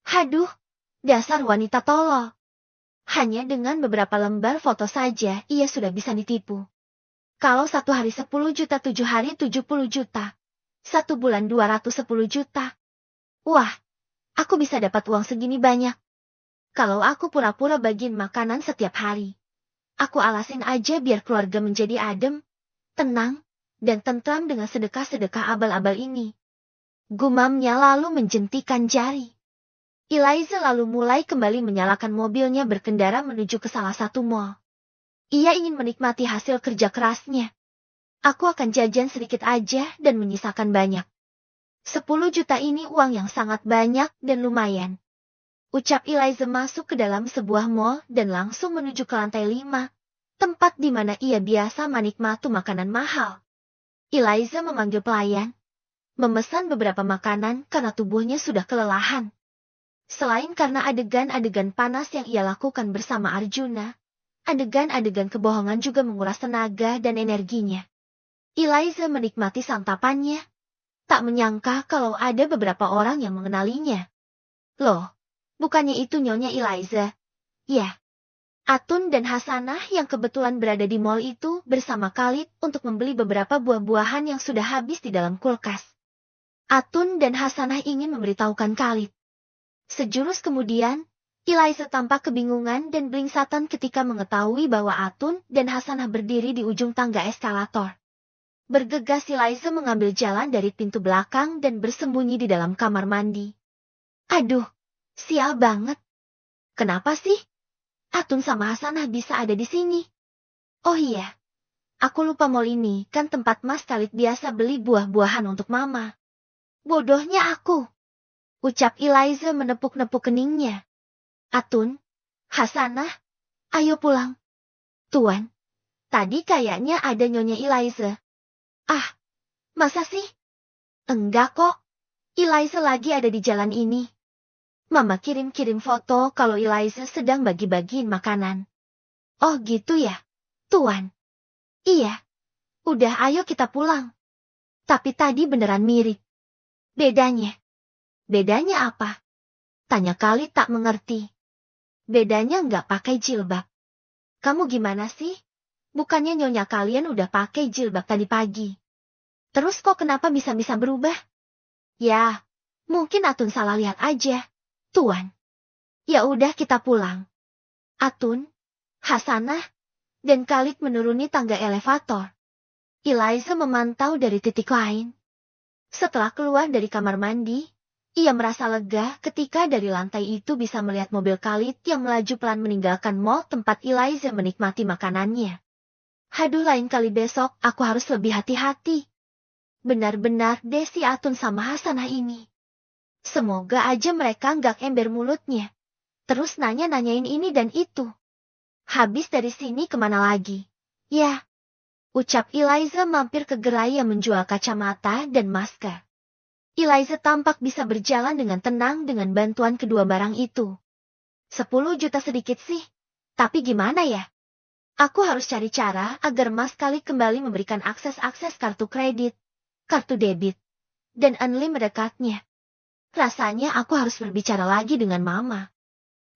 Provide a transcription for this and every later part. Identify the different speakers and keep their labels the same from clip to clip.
Speaker 1: Haduh, dasar wanita tolol. Hanya dengan beberapa lembar foto saja ia sudah bisa ditipu. Kalau 1 hari 10 juta, 7 hari 70 juta. 1 bulan 210 juta. Wah, aku bisa dapat uang segini banyak. Kalau aku pura-pura bagiin makanan setiap hari. Aku alasin aja biar keluarga menjadi adem, tenang, dan tentram dengan sedekah-sedekah abal-abal ini. Gumamnya lalu menjentikan jari. Eliza lalu mulai kembali menyalakan mobilnya berkendara menuju ke salah satu mall. Ia ingin menikmati hasil kerja kerasnya. Aku akan jajan sedikit aja dan menyisakan banyak. 10 juta ini uang yang sangat banyak dan lumayan. Ucap Eliza masuk ke dalam sebuah mall dan langsung menuju ke lantai 5, tempat di mana ia biasa menikmati makanan mahal. Eliza memanggil pelayan, memesan beberapa makanan karena tubuhnya sudah kelelahan. Selain karena adegan-adegan panas yang ia lakukan bersama Arjuna, adegan-adegan kebohongan juga menguras tenaga dan energinya. Eliza menikmati santapannya, tak menyangka kalau ada beberapa orang yang mengenalinya. Loh, bukannya itu Nyonya Eliza? Ya. Atun dan Hasanah yang kebetulan berada di mall itu bersama Khalid untuk membeli beberapa buah-buahan yang sudah habis di dalam kulkas. Atun dan Hasanah ingin memberitahukan Khalid. Sejurus kemudian, Eliza tampak kebingungan dan belingsatan ketika mengetahui bahwa Atun dan Hasanah berdiri di ujung tangga eskalator. Bergegas Eliza mengambil jalan dari pintu belakang dan bersembunyi di dalam kamar mandi. Aduh, sial banget. Kenapa sih? Atun sama Hasanah bisa ada di sini. Oh iya, aku lupa mall ini kan tempat Mas Khalid biasa beli buah-buahan untuk Mama. Bodohnya aku. Ucap Eliza menepuk-nepuk keningnya. Atun, Hasanah, ayo pulang. Tuan, tadi kayaknya ada Nyonya Eliza. Ah, masa sih? Enggak kok, Eliza lagi ada di jalan ini. Mama kirim-kirim foto kalau Eliza sedang bagi-bagiin makanan. Oh gitu ya, Tuan. Iya, udah ayo kita pulang. Tapi tadi beneran mirip. Bedanya apa? Tanya Khalid tak mengerti. Bedanya nggak pakai jilbab. Kamu gimana sih? Bukannya nyonya kalian udah pakai jilbab tadi pagi. Terus kok kenapa bisa-bisa berubah? Ya, mungkin Atun salah lihat aja, Tuan. Ya udah kita pulang. Atun, Hasanah, dan Khalid menuruni tangga elevator. Eliza memantau dari titik lain. Setelah keluar dari kamar mandi, ia merasa lega ketika dari lantai itu bisa melihat mobil Khalid yang melaju pelan meninggalkan mall tempat Eliza menikmati makanannya. Haduh, lain kali besok aku harus lebih hati-hati. Benar-benar Desi, Atun sama Hasanah ini. Semoga aja mereka nggak ember mulutnya. Terus nanya-nanyain ini dan itu. Habis dari sini kemana lagi? Ya. Ucap Eliza mampir ke gerai yang menjual kacamata dan masker. Eliza tampak bisa berjalan dengan tenang dengan bantuan kedua barang itu. 10 juta sedikit sih, tapi gimana ya? Aku harus cari cara agar Mas Khalid kembali memberikan akses-akses kartu kredit, kartu debit, dan unlimited card-nya. Rasanya aku harus berbicara lagi dengan Mama.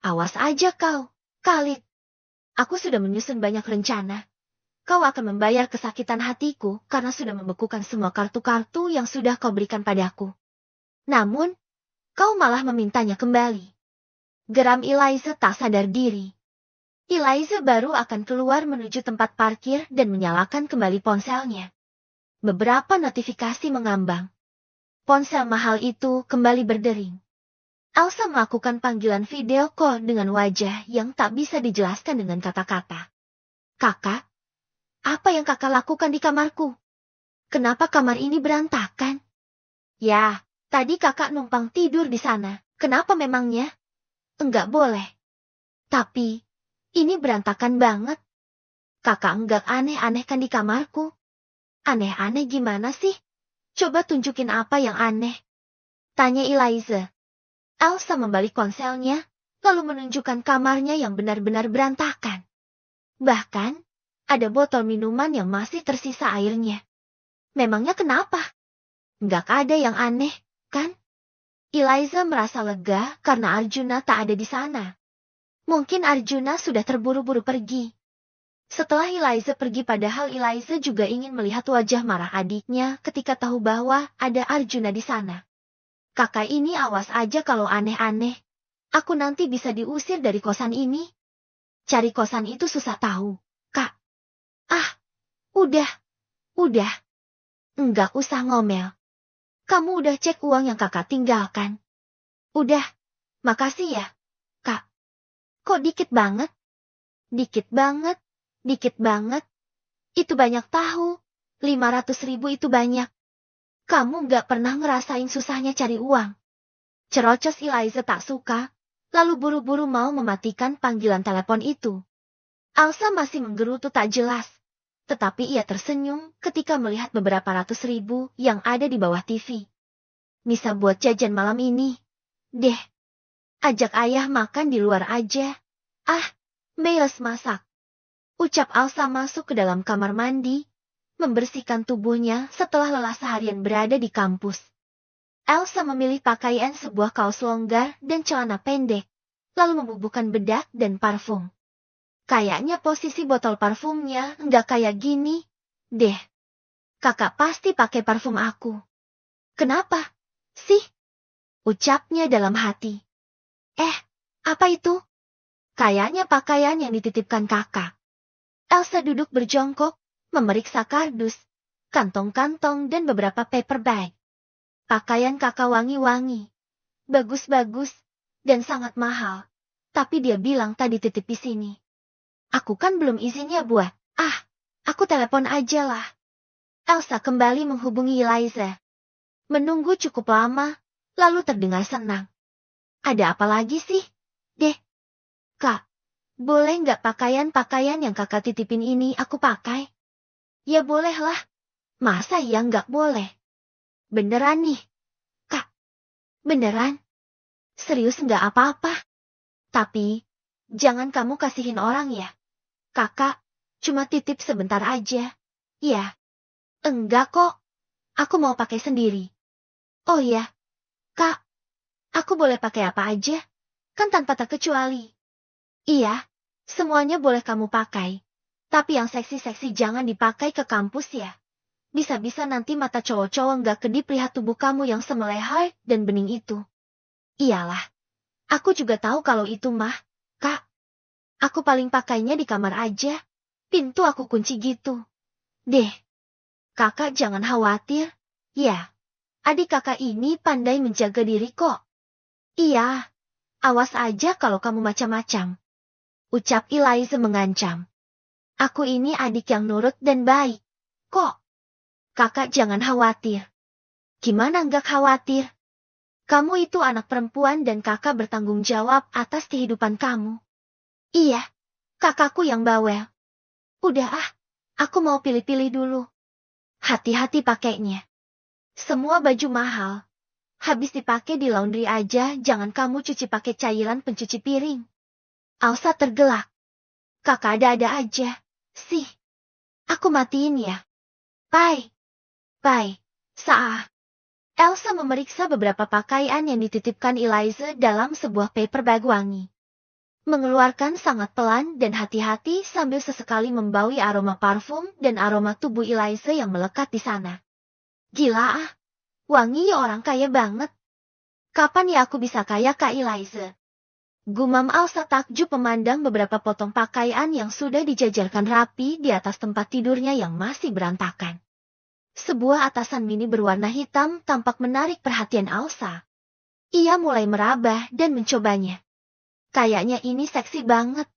Speaker 1: Awas aja kau, Khalid. Aku sudah menyusun banyak rencana. Kau akan membayar kesakitan hatiku karena sudah membekukan semua kartu-kartu yang sudah kau berikan padaku. Namun, kau malah memintanya kembali. Geram Eliza tak sadar diri. Eliza baru akan keluar menuju tempat parkir dan menyalakan kembali ponselnya. Beberapa notifikasi mengambang. Ponsel mahal itu kembali berdering. Elsa melakukan panggilan video call dengan wajah yang tak bisa dijelaskan dengan kata-kata. Kakak? Apa yang kakak lakukan di kamarku? Kenapa kamar ini berantakan? Ya, tadi kakak numpang tidur di sana. Kenapa memangnya? Enggak boleh. Tapi, ini berantakan banget. Kakak enggak aneh-aneh kan di kamarku? Aneh-aneh gimana sih? Coba tunjukin apa yang aneh. Tanya Eliza. Elsa membalik ponselnya, lalu menunjukkan kamarnya yang benar-benar berantakan. Bahkan, ada botol minuman yang masih tersisa airnya. Memangnya kenapa? Nggak ada yang aneh, kan? Eliza merasa lega karena Arjuna tak ada di sana. Mungkin Arjuna sudah terburu-buru pergi. Setelah Eliza pergi, padahal Eliza juga ingin melihat wajah marah adiknya ketika tahu bahwa ada Arjuna di sana. Kakak ini awas aja kalau aneh-aneh. Aku nanti bisa diusir dari kosan ini. Cari kosan itu susah tahu, Kak. Ah, udah. Enggak usah ngomel. Kamu udah cek uang yang kakak tinggalkan? Udah, makasih ya, Kak. Kok dikit banget? Dikit banget. Itu banyak tahu. 500.000 itu banyak. Kamu nggak pernah ngerasain susahnya cari uang. Cerocos Eliza tak suka, lalu buru-buru mau mematikan panggilan telepon itu. Elsa masih menggerutu tak jelas, tetapi ia tersenyum ketika melihat beberapa ratus ribu yang ada di bawah TV. Bisa buat jajan malam ini. Deh, ajak ayah makan di luar aja. Ah, males masak. Ucap Elsa masuk ke dalam kamar mandi, membersihkan tubuhnya setelah lelah seharian berada di kampus. Elsa memilih pakaian sebuah kaos longgar dan celana pendek, lalu membubuhkan bedak dan parfum. Kayaknya posisi botol parfumnya nggak kayak gini, deh. Kakak pasti pakai parfum aku. Kenapa sih? Ucapnya dalam hati. Apa itu? Kayaknya pakaian yang dititipkan kakak. Elsa duduk berjongkok, memeriksa kardus, kantong-kantong dan beberapa paper bag. Pakaian kakak wangi-wangi, bagus-bagus, dan sangat mahal. Tapi dia bilang tadi titip di sini. Aku kan belum izinnya buat. Aku telepon aja lah. Elsa kembali menghubungi Eliza. Menunggu cukup lama, lalu terdengar senang. Ada apa lagi sih, deh? Kak, boleh nggak pakaian-pakaian yang kakak titipin ini aku pakai? Ya bolehlah. Masa ya nggak boleh? Beneran nih, Kak? Beneran? Serius nggak apa-apa? Tapi, jangan kamu kasihin orang ya. Kakak, cuma titip sebentar aja. Ya. Enggak kok. Aku mau pakai sendiri. Oh ya, Kak. Aku boleh pakai apa aja? Kan tanpa terkecuali. Iya, semuanya boleh kamu pakai. Tapi yang seksi-seksi jangan dipakai ke kampus ya. Bisa-bisa nanti mata cowok-cowok nggak kedip lihat tubuh kamu yang semelehai dan bening itu. Iyalah. Aku juga tahu kalau itu mah, Kak. Aku paling pakainya di kamar aja. Pintu aku kunci gitu. Deh. Kakak jangan khawatir. Ya. Adik kakak ini pandai menjaga diri kok. Iya. Awas aja kalau kamu macam-macam. Ucap Eliza mengancam. Aku ini adik yang nurut dan baik. Kok? Kakak jangan khawatir. Gimana nggak khawatir? Kamu itu anak perempuan dan kakak bertanggung jawab atas kehidupan kamu. Iya, kakakku yang bawel. Udah aku mau pilih-pilih dulu. Hati-hati pakainya. Semua baju mahal. Habis dipakai di laundry aja, jangan kamu cuci pakai cairan pencuci piring. Elsa tergelak. Kakak ada-ada aja. Sih. Aku matiin ya. Bye. Elsa memeriksa beberapa pakaian yang dititipkan Eliza dalam sebuah paper bag wangi. Mengeluarkan sangat pelan dan hati-hati sambil sesekali membawi aroma parfum dan aroma tubuh Eliza yang melekat di sana. Gila wangi orang kaya banget. Kapan ya aku bisa kaya Kak Eliza? Gumam Elsa takjub memandang beberapa potong pakaian yang sudah dijajarkan rapi di atas tempat tidurnya yang masih berantakan. Sebuah atasan mini berwarna hitam tampak menarik perhatian Elsa. Ia mulai meraba dan mencobanya. Kayaknya ini seksi banget.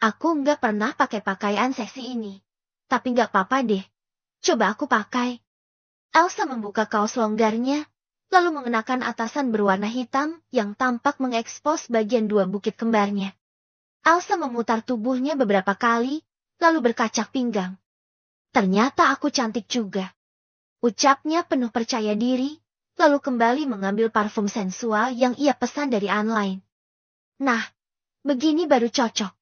Speaker 1: Aku nggak pernah pakai pakaian seksi ini. Tapi nggak apa-apa deh. Coba aku pakai. Elsa membuka kaos longgarnya, lalu mengenakan atasan berwarna hitam yang tampak mengekspos bagian dua bukit kembarnya. Elsa memutar tubuhnya beberapa kali, lalu berkacak pinggang. Ternyata aku cantik juga. Ucapnya penuh percaya diri, lalu kembali mengambil parfum sensual yang ia pesan dari online. Nah, begini baru cocok.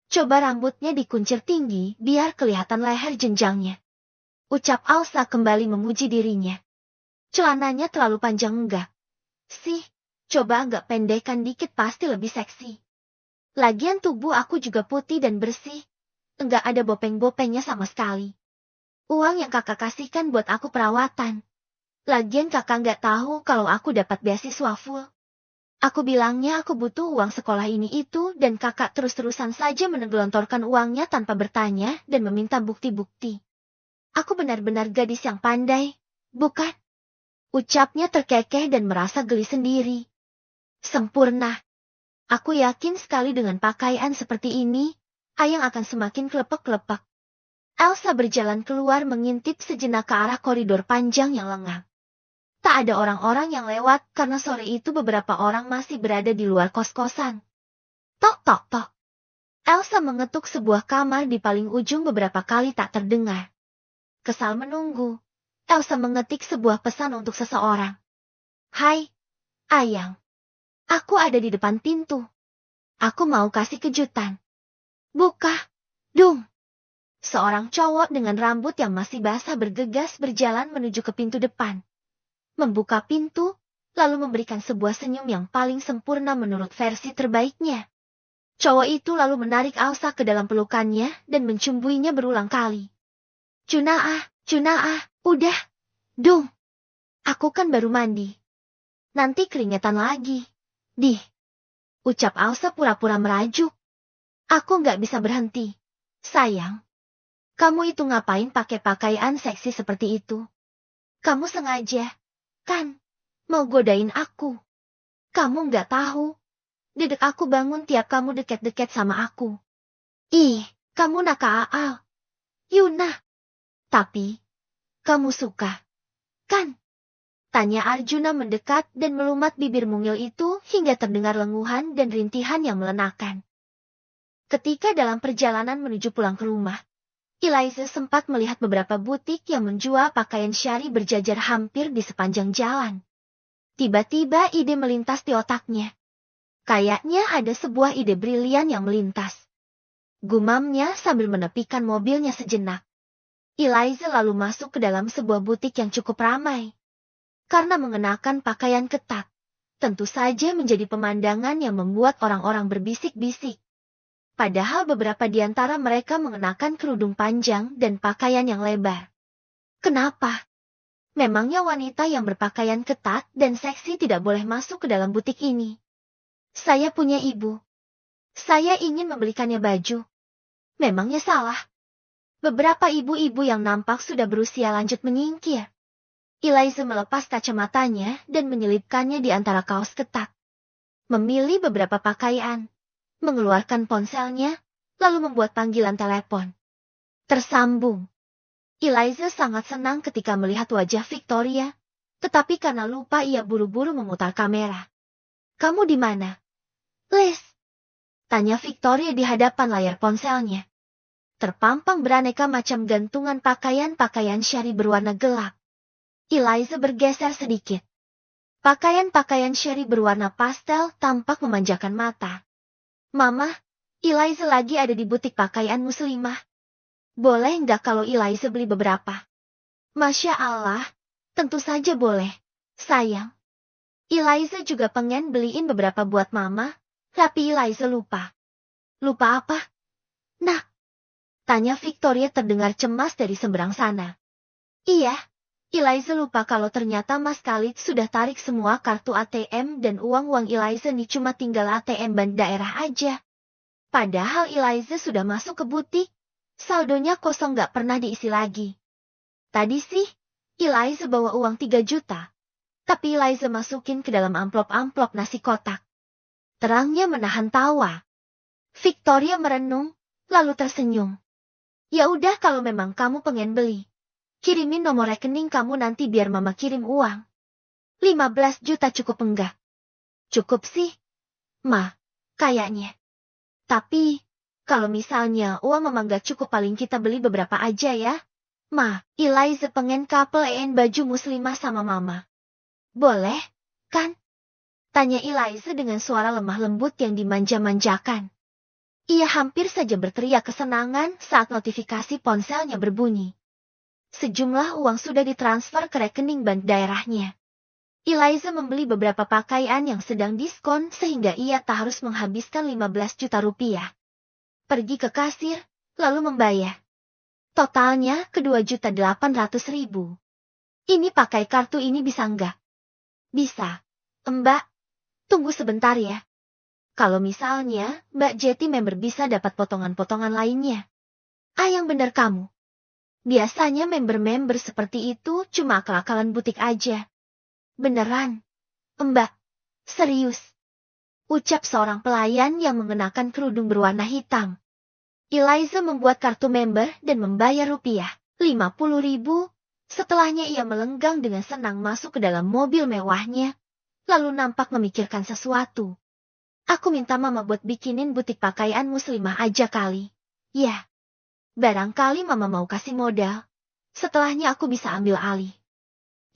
Speaker 1: Coba rambutnya dikuncir tinggi biar kelihatan leher jenjangnya. Ucap Elsa kembali memuji dirinya. Celananya terlalu panjang enggak? Sih, coba agak pendekkan dikit pasti lebih seksi. Lagian tubuh aku juga putih dan bersih. Enggak ada bopeng-bopengnya sama sekali. Uang yang kakak kasihkan buat aku perawatan. Lagian kakak nggak tahu kalau aku dapat beasiswa full. Aku bilangnya aku butuh uang sekolah ini itu dan kakak terus-terusan saja menenggelontorkan uangnya tanpa bertanya dan meminta bukti-bukti. Aku benar-benar gadis yang pandai, bukan? Ucapnya terkekeh dan merasa geli sendiri. Sempurna. Aku yakin sekali dengan pakaian seperti ini, Ayang akan semakin kelepek-kelepek. Elsa berjalan keluar mengintip sejenak ke arah koridor panjang yang lengang. Tak ada orang-orang yang lewat karena sore itu beberapa orang masih berada di luar kos-kosan. Tok tok tok. Elsa mengetuk sebuah kamar di paling ujung beberapa kali tak terdengar. Kesal menunggu, Elsa mengetik sebuah pesan untuk seseorang. Hai, Ayang. Aku ada di depan pintu. Aku mau kasih kejutan. Buka, dung. Seorang cowok dengan rambut yang masih basah bergegas berjalan menuju ke pintu depan. Membuka pintu, lalu memberikan sebuah senyum yang paling sempurna menurut versi terbaiknya. Cowok itu lalu menarik Elsa ke dalam pelukannya dan mencumbuinya berulang kali. Cunaah, udah, dung. Aku kan baru mandi. Nanti keringetan lagi. Dih. Ucap Elsa pura-pura merajuk. Aku nggak bisa berhenti. Sayang. Kamu itu ngapain pakai pakaian seksi seperti itu? Kamu sengaja, kan? Mau godain aku. Kamu nggak tahu. Dedek aku bangun tiap kamu deket-deket sama aku. Ih, kamu nakal. Yuna. Tapi, kamu suka, kan? Tanya Arjuna mendekat dan melumat bibir mungil itu hingga terdengar lenguhan dan rintihan yang melenakan. Ketika dalam perjalanan menuju pulang ke rumah, Eliza sempat melihat beberapa butik yang menjual pakaian syari berjajar hampir di sepanjang jalan. Tiba-tiba ide melintas di otaknya. Kayaknya ada sebuah ide brilian yang melintas. Gumamnya sambil menepikan mobilnya sejenak. Eliza lalu masuk ke dalam sebuah butik yang cukup ramai. Karena mengenakan pakaian ketat, tentu saja menjadi pemandangan yang membuat orang-orang berbisik-bisik. Padahal beberapa di antara mereka mengenakan kerudung panjang dan pakaian yang lebar. Kenapa? Memangnya wanita yang berpakaian ketat dan seksi tidak boleh masuk ke dalam butik ini? Saya punya ibu. Saya ingin membelikannya baju. Memangnya salah? Beberapa ibu-ibu yang nampak sudah berusia lanjut menyingkir. Eliza melepas kacamatanya dan menyelipkannya di antara kaos ketat. Memilih beberapa pakaian. Mengeluarkan ponselnya, lalu membuat panggilan telepon. Tersambung. Eliza sangat senang ketika melihat wajah Victoria, tetapi karena lupa ia buru-buru memutar kamera. Kamu di mana? Liz. Tanya Victoria di hadapan layar ponselnya. Terpampang beraneka macam gantungan pakaian-pakaian syari berwarna gelap. Eliza bergeser sedikit. Pakaian-pakaian syari berwarna pastel tampak memanjakan mata. Mama, Eliza lagi ada di butik pakaian muslimah. Boleh nggak kalau Eliza beli beberapa? Masya Allah, tentu saja boleh, sayang. Eliza juga pengen beliin beberapa buat mama, tapi Eliza lupa. Lupa apa? Nah, tanya Victoria terdengar cemas dari seberang sana. Iya, Eliza lupa kalau ternyata Mas Khalid sudah tarik semua kartu ATM dan uang-uang Eliza nih cuma tinggal ATM bank daerah aja. Padahal Eliza sudah masuk ke butik, saldonya kosong gak pernah diisi lagi. Tadi sih, Eliza bawa uang 3 juta, tapi Eliza masukin ke dalam amplop-amplop nasi kotak. Terangnya menahan tawa. Victoria merenung, lalu tersenyum. Ya udah kalau memang kamu pengen beli. Kirimin nomor rekening kamu nanti biar mama kirim uang. 15 juta cukup enggak? Cukup sih, Ma, kayaknya. Tapi, kalau misalnya uang mama nggak cukup paling kita beli beberapa aja ya. Ma, Eliza pengen couple-in baju muslimah sama mama. Boleh, kan? Tanya Eliza dengan suara lemah lembut yang dimanja-manjakan. Ia hampir saja berteriak kesenangan saat notifikasi ponselnya berbunyi. Sejumlah uang sudah ditransfer ke rekening bank daerahnya. Eliza membeli beberapa pakaian yang sedang diskon sehingga ia tak harus menghabiskan 15 juta rupiah. Pergi ke kasir, lalu membayar. Totalnya ke 2.800.000. Ini pakai kartu ini bisa enggak? Bisa. Mbak, tunggu sebentar ya. Kalau misalnya, Mbak Jetty member bisa dapat potongan-potongan lainnya. Yang benar kamu. Biasanya member-member seperti itu cuma akal-akalan butik aja. Beneran? Mbak, serius. Ucap seorang pelayan yang mengenakan kerudung berwarna hitam. Eliza membuat kartu member dan membayar rupiah 50.000. Setelahnya ia melenggang dengan senang masuk ke dalam mobil mewahnya. Lalu nampak memikirkan sesuatu. Aku minta mama buat bikinin butik pakaian muslimah aja kali. Ya. Barangkali mama mau kasih modal. Setelahnya aku bisa ambil alih.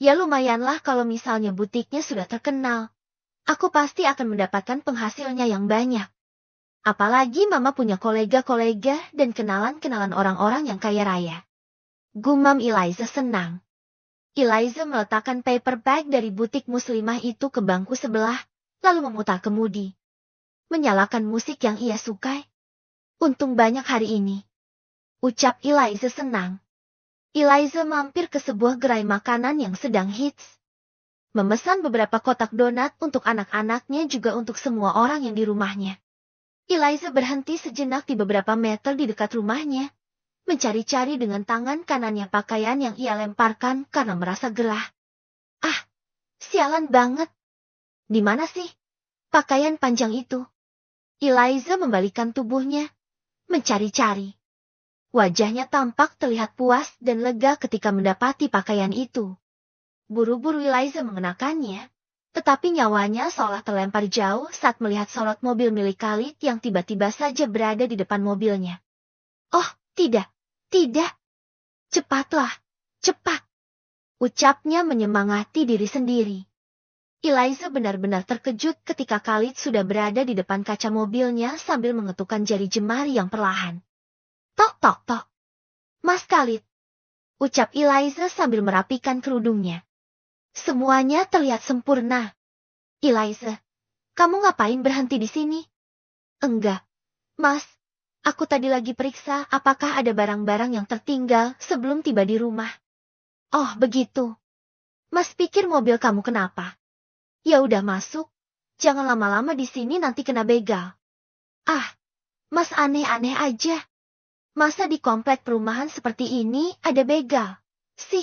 Speaker 1: Ya lumayanlah kalau misalnya butiknya sudah terkenal. Aku pasti akan mendapatkan penghasilnya yang banyak. Apalagi mama punya kolega-kolega dan kenalan-kenalan orang-orang yang kaya raya. Gumam Eliza senang. Eliza meletakkan paper bag dari butik muslimah itu ke bangku sebelah, lalu memutar kemudi. Menyalakan musik yang ia sukai. Untung banyak hari ini. Ucap Eliza senang. Eliza mampir ke sebuah gerai makanan yang sedang hits. Memesan beberapa kotak donat untuk anak-anaknya juga untuk semua orang yang di rumahnya. Eliza berhenti sejenak di beberapa meter di dekat rumahnya. Mencari-cari dengan tangan kanannya pakaian yang ia lemparkan karena merasa gerah. Sialan banget. Di mana sih pakaian panjang itu? Eliza membalikkan tubuhnya. Mencari-cari. Wajahnya tampak terlihat puas dan lega ketika mendapati pakaian itu. Buru-buru Eliza mengenakannya, tetapi nyawanya seolah terlempar jauh saat melihat sorot mobil milik Khalid yang tiba-tiba saja berada di depan mobilnya. Oh, tidak, tidak. Cepatlah, cepat. Ucapnya menyemangati diri sendiri. Eliza benar-benar terkejut ketika Khalid sudah berada di depan kaca mobilnya sambil mengetukkan jari jemari yang perlahan. Tok tok tok. Mas Khalid. Ucap Eliza sambil merapikan kerudungnya. Semuanya terlihat sempurna. Eliza, kamu ngapain berhenti di sini? Enggak. Mas, aku tadi lagi periksa apakah ada barang-barang yang tertinggal sebelum tiba di rumah. Oh, begitu. Mas pikir mobil kamu kenapa? Ya udah masuk. Jangan lama-lama di sini nanti kena begal. Mas aneh-aneh aja. Masa di komplek perumahan seperti ini ada begal? Sih.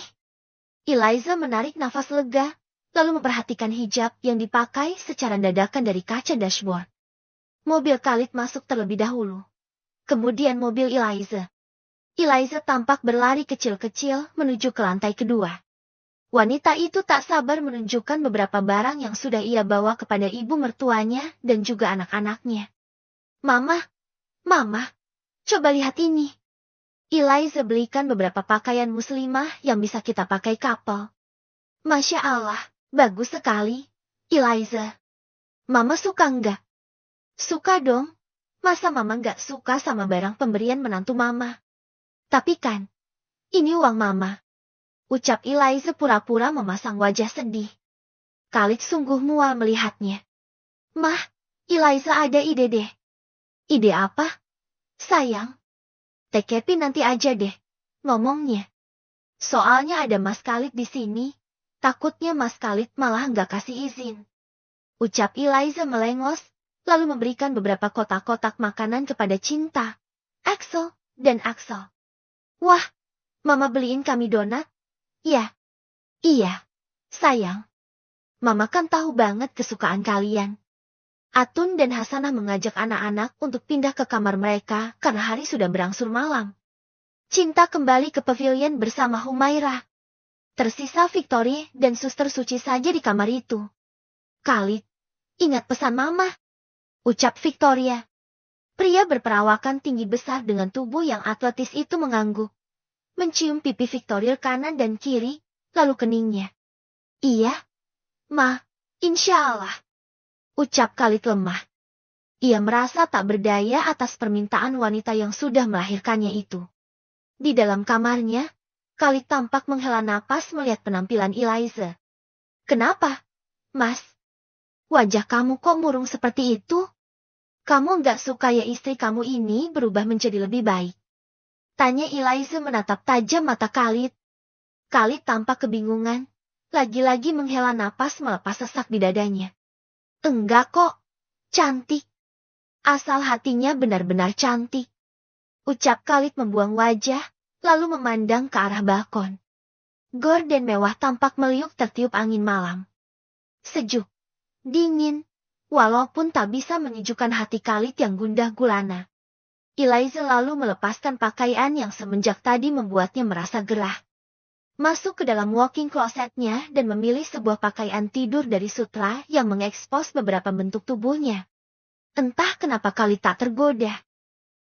Speaker 1: Eliza menarik nafas lega, lalu memperhatikan hijab yang dipakai secara dadakan dari kaca dashboard. Mobil Khalid masuk terlebih dahulu. Kemudian mobil Eliza. Eliza tampak berlari kecil-kecil menuju ke lantai kedua. Wanita itu tak sabar menunjukkan beberapa barang yang sudah ia bawa kepada ibu mertuanya dan juga anak-anaknya. Mama, coba lihat ini. Eliza belikan beberapa pakaian muslimah yang bisa kita pakai couple. Masya Allah, bagus sekali. Eliza. Mama suka enggak? Suka dong. Masa mama enggak suka sama barang pemberian menantu mama? Tapi kan, ini uang mama. Ucap Eliza pura-pura memasang wajah sedih. Khalid sungguh mual melihatnya. Mah, Eliza ada ide deh. Ide apa? Sayang. TKP nanti aja deh, ngomongnya. Soalnya ada Mas Khalid di sini, takutnya Mas Khalid malah nggak kasih izin. Ucap Eliza melengos, lalu memberikan beberapa kotak-kotak makanan kepada Cinta, Axel, dan Axel. Wah, Mama beliin kami donat? Ya. Iya, sayang. Mama kan tahu banget kesukaan kalian. Atun dan Hasanah mengajak anak-anak untuk pindah ke kamar mereka karena hari sudah berangsur malam. Cinta kembali ke pavilion bersama Humairah. Tersisa Victory dan Suster Suci saja di kamar itu. Khalid, ingat pesan Mama. Ucap Victoria. Pria berperawakan tinggi besar dengan tubuh yang atletis itu mengangguk. Mencium pipi Victoria kanan dan kiri, lalu keningnya. Iya, Ma, insya Allah. Ucap Khalid lemah. Ia merasa tak berdaya atas permintaan wanita yang sudah melahirkannya itu. Di dalam kamarnya, Khalid tampak menghela napas melihat penampilan Eliza. Kenapa? Mas, wajah kamu kok murung seperti itu? Kamu nggak suka ya istri kamu ini berubah menjadi lebih baik? Tanya Eliza menatap tajam mata Khalid. Khalid tampak kebingungan. Lagi-lagi menghela napas melepas sesak di dadanya. Enggak kok. Cantik. Asal hatinya benar-benar cantik. Ucap Khalid membuang wajah, lalu memandang ke arah balkon. Gorden mewah tampak meliuk tertiup angin malam. Sejuk. Dingin. Walaupun tak bisa menyejukkan hati Khalid yang gundah gulana. Eliza lalu melepaskan pakaian yang semenjak tadi membuatnya merasa gerah. Masuk ke dalam walk-in closetnya dan memilih sebuah pakaian tidur dari sutra yang mengekspos beberapa bentuk tubuhnya. Entah kenapa Khalid tak tergoda.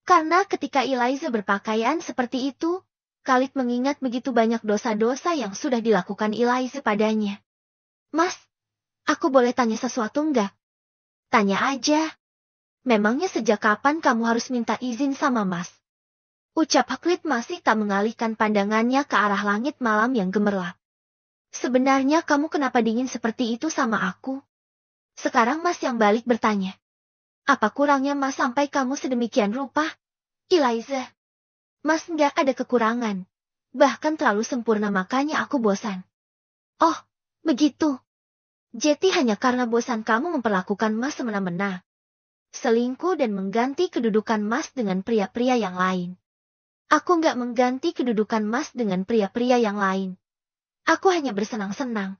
Speaker 1: Karena ketika Eliza berpakaian seperti itu, Khalid mengingat begitu banyak dosa-dosa yang sudah dilakukan Eliza padanya. Mas, aku boleh tanya sesuatu enggak? Tanya aja. Memangnya sejak kapan kamu harus minta izin sama Mas? Ucap Khalid masih tak mengalihkan pandangannya ke arah langit malam yang gemerlap. Sebenarnya kamu kenapa dingin seperti itu sama aku? Sekarang Mas yang balik bertanya. Apa kurangnya Mas sampai kamu sedemikian rupa? Eliza. Mas nggak ada kekurangan. Bahkan terlalu sempurna makanya aku bosan. Oh, begitu. Jadi hanya karena bosan kamu memperlakukan Mas semena-mena. Selingkuh dan mengganti kedudukan Mas dengan pria-pria yang lain. Aku nggak mengganti kedudukan Mas dengan pria-pria yang lain. Aku hanya bersenang-senang.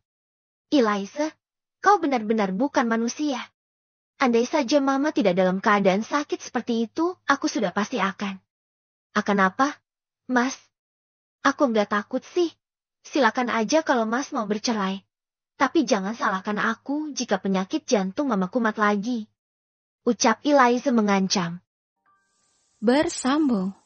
Speaker 1: Eliza, kau benar-benar bukan manusia. Andai saja Mama tidak dalam keadaan sakit seperti itu, aku sudah pasti akan. Akan apa, Mas? Aku nggak takut sih. Silakan aja kalau Mas mau bercerai. Tapi jangan salahkan aku jika penyakit jantung Mama kumat lagi. Ucap Eliza mengancam.
Speaker 2: Bersambung.